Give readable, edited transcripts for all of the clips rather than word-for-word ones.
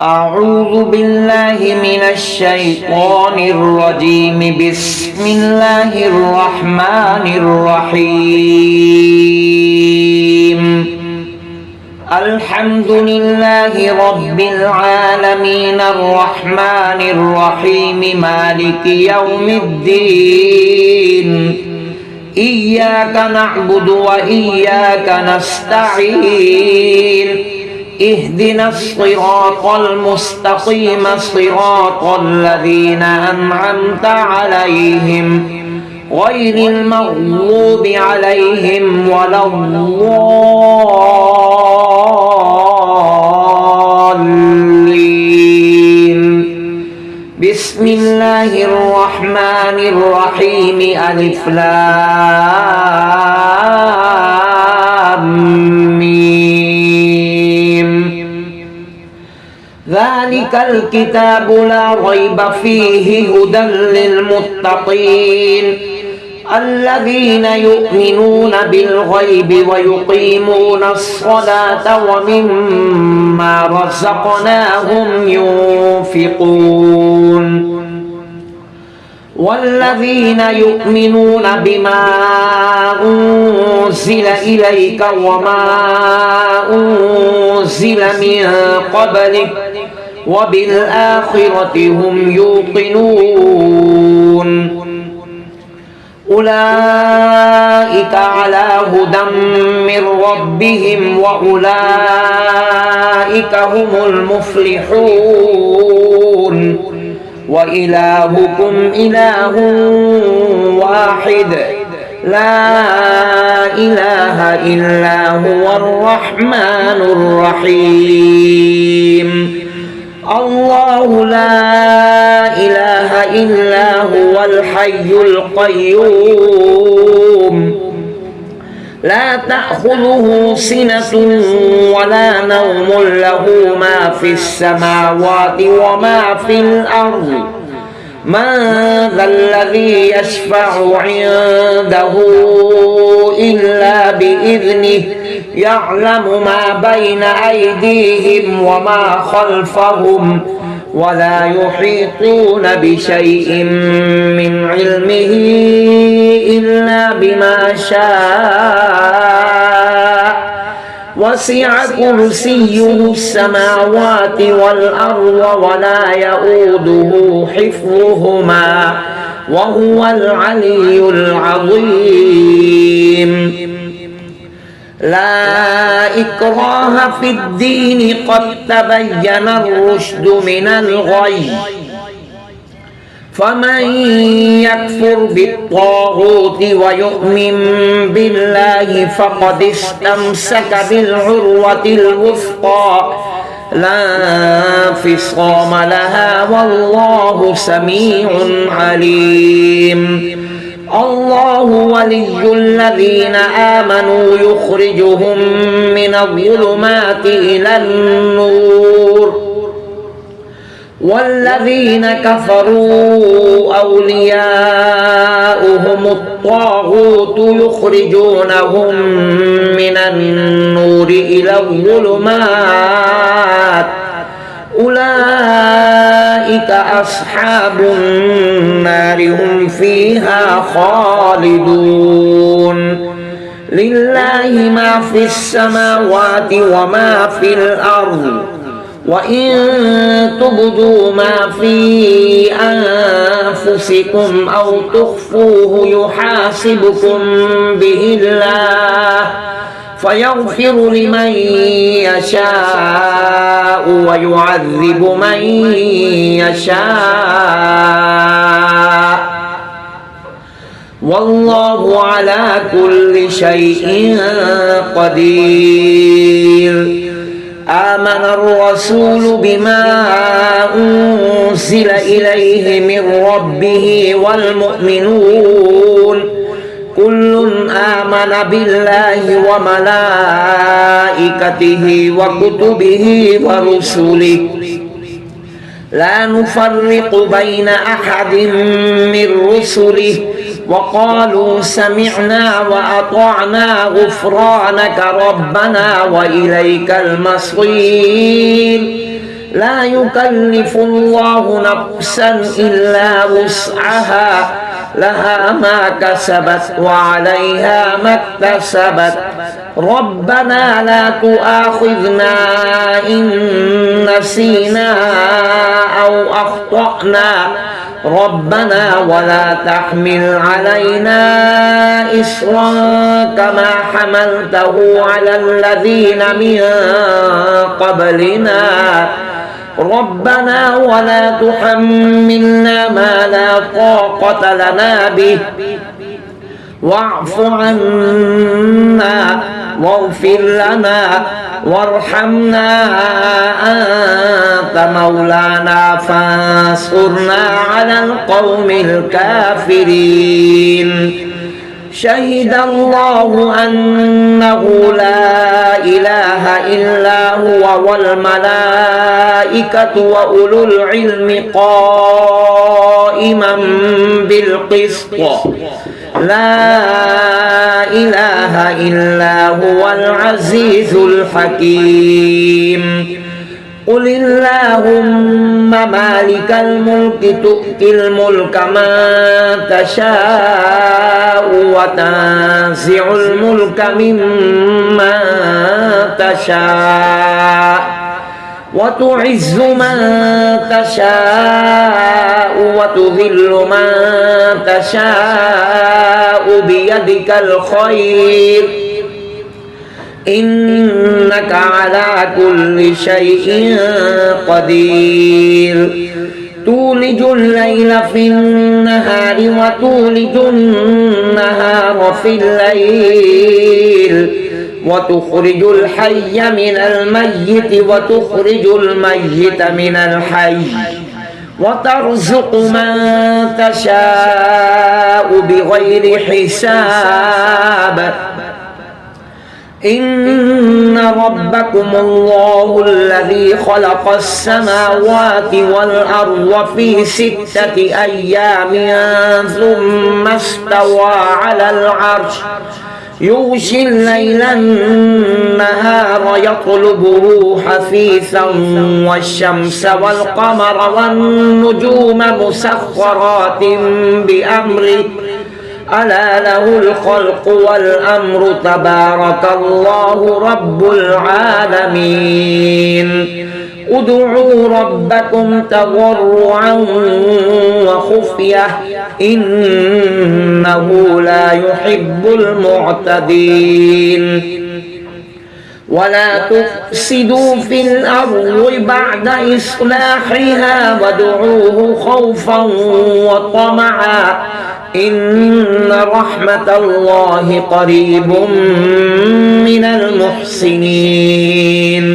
أعوذ بالله من الشيطان الرجيم. بسم الله الرحمن الرحيم. الحمد لله رب العالمين الرحمن الرحيم مالك يوم الدين. إياك نعبد وإياك نستعين. اهدنا الصراط المستقيم صراط الذين أنعمت عليهم غير المغضوب عليهم ولا الضالين. بسم الله الرحمن الرحيم. ألف لام ميم. ذلك الكتاب لا ريب فيه هدى للمتقين الذين يؤمنون بالغيب ويقيمون الصلاة ومما رزقناهم ينفقون والذين يؤمنون بما أنزل إليك وما أنزل من قبلك وبالآخرة هم يوقنون أولئك على هدى من ربهم وأولئك هم المفلحون. وإلهكم إله واحد لا إله إلا هو الرحمن الرحيم. الله لا إله إلا هو الحي القيوم لا تأخذه سنة ولا نوم له ما في السماوات وما في الأرض. من ذا الذي يشفع عنده إلا بإذنه يعلم ما بين أيديهم وما خلفهم ولا يحيطون بشيء من علمه إلا بما شاء. وسع كرسيه السماوات والأرض ولا يؤوده حفظهما وهو العلي العظيم. لا إكراه في الدين قد تبين الرشد من الغي. فمن يكفر بالطاغوت ويؤمن بالله فقد استمسك بالعروة الوثقى لا انفصام لها والله سميع عليم. الله ولي الذين آمنوا يخرجهم من الظلمات إلى النور والذين كفروا أولياؤهم الطاغوت يخرجونهم من النور إلى الظلمات أولئك أصحاب النار هم فيها خالدون. لله ما في السماوات وما في الأرض وإن تبدوا ما في أنفسكم أو تخفوه يحاسبكم به الله فيغفر لمن يشاء ويعذب من يشاء والله على كل شيء قدير. آمن الرسول بما أنزل إليه من ربه والمؤمنون كل آمن بالله وملائكته وكتبه ورسله لا نفرق بين أحد من رسله وقالوا سمعنا وأطعنا غفرانك ربنا وإليك المصير لا يكلف الله نفسا إلا وسعها لها ما كسبت وعليها ما اكتسبت ربنا لا تؤاخذنا إن نسينا أو أخطأنا ربنا ولا تحمل علينا إصرا كما حملته على الذين من قبلنا ربنا ولا تحملنا ما لا طاقة لنا به واعف عنا واغفر لنا وارحمنا أنت مولانا فانصرنا على القوم الكافرين شهد الله أنه لا إله إلا هو والملائكة وأولو العلم قائما بالقسط لا إله إلا هو العزيز الحكيم قل اللهم مالك الملك تؤتي الملك من تشاء وتنزع الملك ممن تشاء وتعز من تشاء وتذل من تشاء بيدك الخير إنك على كل شيء قدير تولج الليل في النهار وتولج النهار في الليل وتخرج الحي من الميت وتخرج الميت من الحي وترزق من تشاء بغير حساب إن ربكم الله الذي خلق السماوات والأرض في 6 أيام ثم استوى على العرش يغشي الليل النهار يطلبه حثيثا والشمس والقمر والنجوم مسخرات بأمره ألا له الخلق والأمر تبارك الله رب العالمين ادعوا ربكم تضرعا وخفية إنه لا يحب المعتدين ولا تفسدوا في الأرض بعد إصلاحها وادعوه خوفا وطمعا إن رحمة الله قريب من المحسنين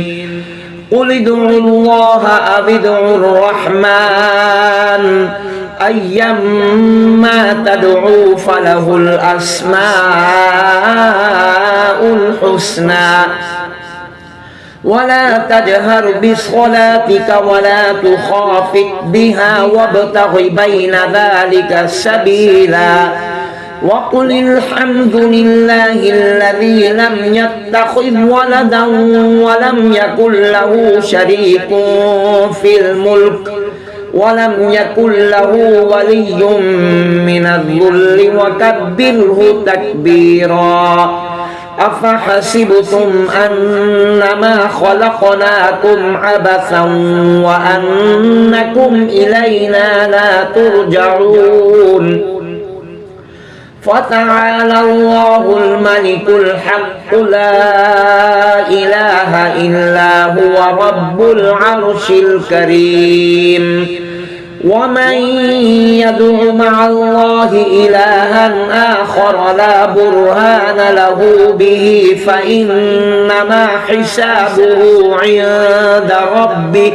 قل ادعوا الله أو ادعوا الرحمن أيما تدعوا فله الأسماء الحسنى ولا تجهر بصلاتك ولا تخافت بها وابتغ بين ذلك سبيلا وقل الحمد لله الذي لم يتخذ ولدا ولم يكن له شريك في الملك ولم يكن له ولي من الذل وكبره تكبيرا أفحسبتم أنما خلقناكم عبثا وأنكم إلينا لا ترجعون فتعالى الله الملك الحق لا إله إلا هو رب العرش الكريم ومن يدع مع الله إلها آخر لا برهان له به فإنما حسابه عند ربه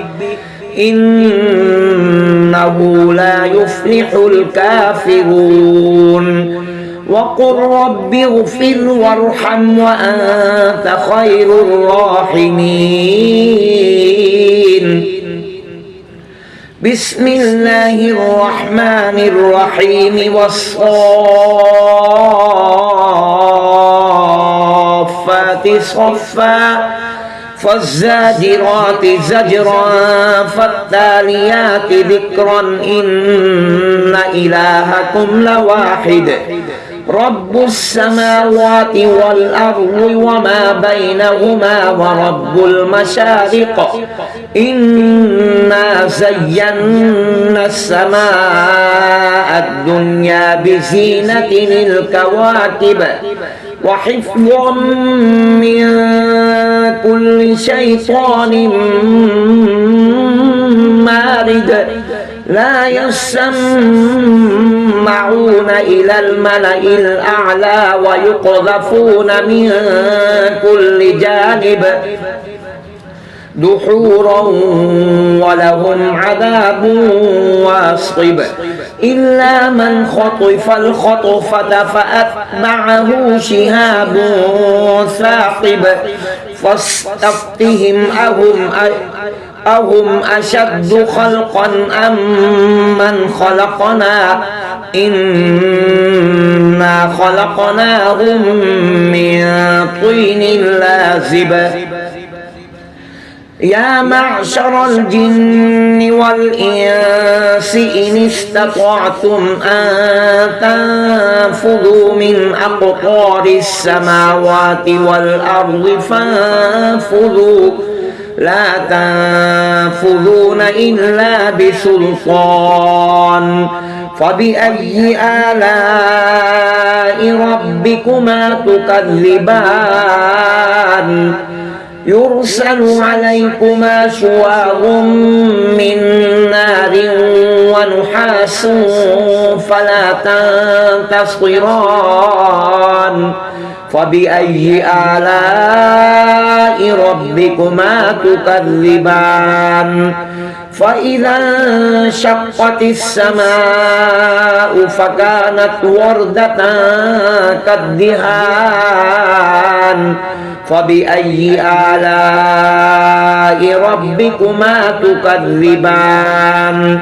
إنه لا يفلح الكافرون وقل رب اغفر وارحم وأنت خير الراحمين بسم الله الرحمن الرحيم والصافات صفا فالزاجرات زجرا فالتاليات ذكرا إن إلهكم لواحد رب السماوات والأرض وما بينهما ورب المشارق إنا زينا السماء الدنيا بزينة الكواكب وحفظا من كل شيطان مارد لا يسمعون إلى الملأ الأعلى ويقذفون من كل جانب دحورا ولهم عذاب واصب إلا من خطف الخطفة فأتبعه شهاب ثاقب فاستفتهم أهم أشد خلقا أم من خلقنا إنا خلقناهم من طين لازب يا معشر الجن والإنس إن استطعتم أن تنفذوا من أقطار السماوات والأرض فانفذوا لا تنفذون إلا بسلطان فبأي آلاء ربكما تكذبان يرسل عليكما شواظ من نار ونحاس فلا تنتصران فبأي آلاء ربكما تكذبان فإذا انشقت السماء فكانت وردة كالدهان فبأي آلاء ربكما تكذبان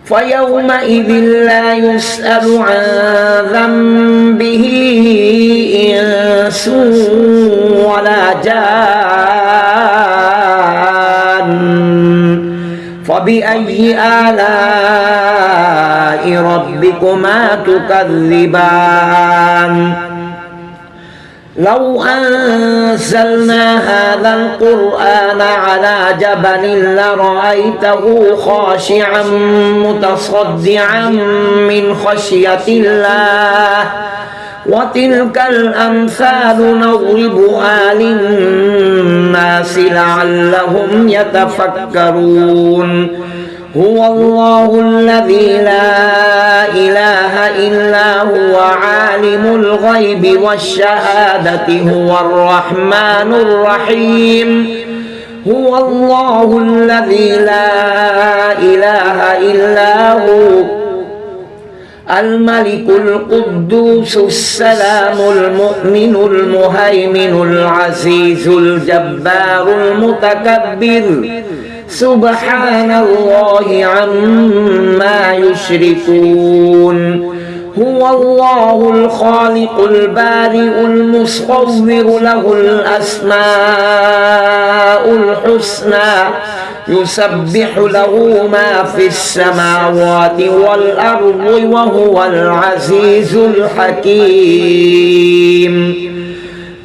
فيومئذ لا يسأل عن ذنبه إنس ولا جان فبأي آلاء ربكما تكذبان لو أنزلنا هذا القرآن على جبل لرأيته خاشعا متصدعا من خشية الله وتلك الأمثال نضربها للناس لعلهم يتفكرون هو الله الذي لا إله إلا هو عالم الغيب والشهادة هو الرحمن الرحيم هو الله الذي لا إله إلا هو الملك القدوس السلام المؤمن المهيمن العزيز الجبار المتكبر سبحان الله عما يشركون هو الله الخالق البارئ المصور له الأسماء الحسنى يسبح له ما في السماوات والأرض وهو العزيز الحكيم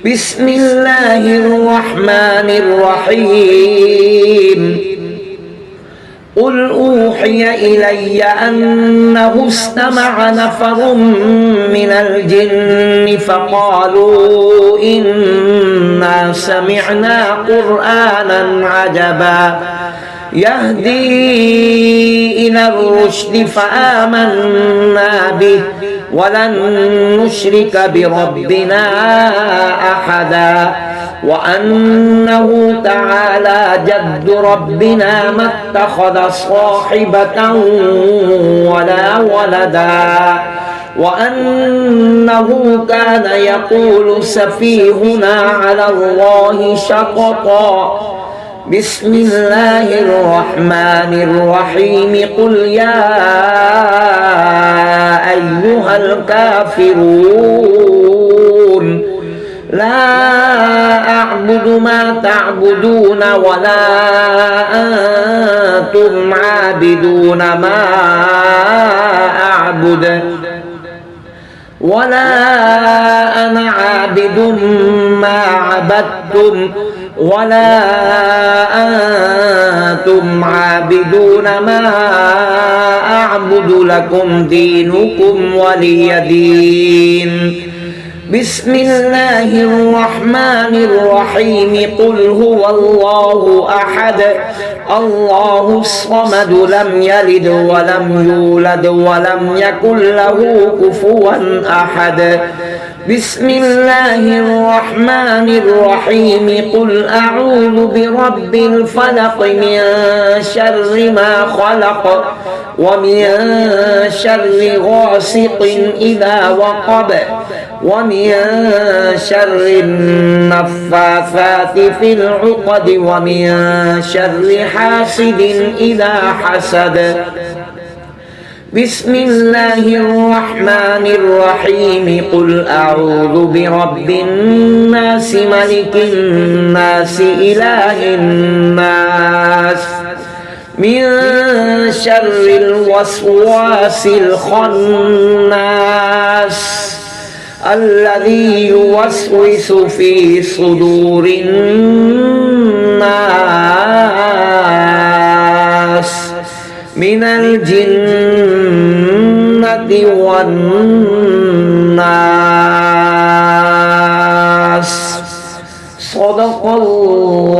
بسم الله الرحمن الرحيم قل أوحي إلي أنه استمع نفر من الجن فقالوا إنا سمعنا قرآنا عجبا يهدي إلى الرشد فآمنا به ولن نشرك بربنا أحدا وأنه تعالى جد ربنا ما اتخذ صاحبة ولا ولدا وأنه كان يقول سفيهنا على الله شططا بسم الله الرحمن الرحيم قل يا أيها الكافرون لا أعبد ما تعبدون ولا أنتم عابدون ما أعبد ولا أنا عابد ما عبدتم ولا أنتم عابدون ما أعبد لكم دينكم ولي دين. بسم الله الرحمن الرحيم. قل هو الله أحد الله الصمد لم يلد ولم يولد ولم يكن له كفوا أحد. بسم الله الرحمن الرحيم. قل أعوذ برب الفلق من شر ما خلق ومن شر غاسق إذا وقب ومن شر النفاثات في العقد ومن شر حاسد إذا حسد. بسم الله الرحمن الرحيم. قل أعوذ برب الناس ملك الناس إله الناس من شر الوسواس الخناس الذي يوسوس في صدور الناس من الجنة والناس. صدق الله